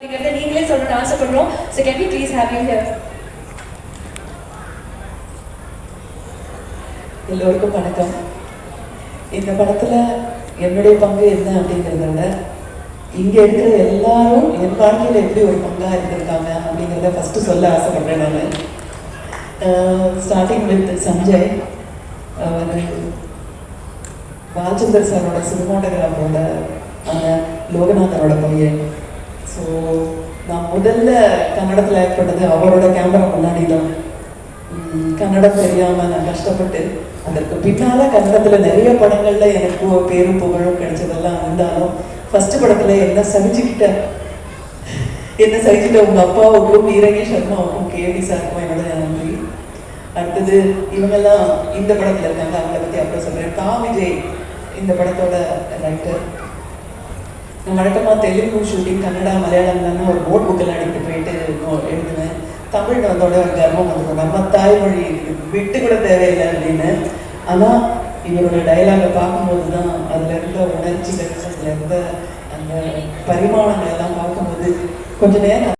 நீங்களே சொல்லணும்னு ஆசைப்படுறோம். So can we please have you here? எல்லோருக்கும் வணக்கம். இந்த படத்துல என்னுடைய பங்கு என்ன அப்படிங்கிறத விட இங்க இருக்கிற எல்லாரும் என் வாழ்க்கையில எப்படி ஒரு பங்கா இருந்திருக்காங்க அப்படிங்கிறத ஃபர்ஸ்ட் சொல்ல ஆசைப்படுறேன். நான் ஸ்டார்டிங் வித் சஞ்சய், பாலச்சந்தர் சாரோட சினிமாட்டோகிராஃபரோட லோகநாதனோட பையன். ஸோ நான் முதல்ல கன்னடத்தில் ஆக்ட் பண்ணது அவரோட கேமரா முன்னாடி தான். கன்னடம் தெரியாமல் நான் கஷ்டப்பட்டு அதற்கு பின்னால் கன்னடத்தில் நிறைய படங்களில் எனக்கு பேரும் புகழும் கிடைச்சதெல்லாம் இருந்தாலும் ஃபர்ஸ்ட் படத்தில் என்ன சகிச்சுக்கிட்ட உங்கள் அப்பாவுக்கும் ஈரங்கி சர்மாவுக்கும் கேவி சாருக்கும் என்னோட நன்றி. அடுத்தது இவங்கெல்லாம் இந்த படத்தில் இருக்காங்க, அவங்கள பற்றி அப்புறம் சொல்கிறேன். விஜய் இந்த படத்தோட ரைட்டர். நான் வழக்கமாக தெலுங்கு ஷூட்டிங், கன்னடா, மலையாளம்னா ஒரு நோட் புக்கெல்லாம் எடுத்து போயிட்டு எழுதுவேன். தமிழ் வந்தோட ஒரு கர்வம் வந்துடும், நம்ம தாய்மொழி விட்டு கூட தேவையில்லை அப்படின்னு. ஆனால் இவரோட டைலாகை பார்க்கும்போது தான் அதில் இருந்த உணர்ச்சிகள், அதில் இருந்த அந்த பரிமாணங்கள் எல்லாம் பார்க்கும்போது கொஞ்ச நேரம்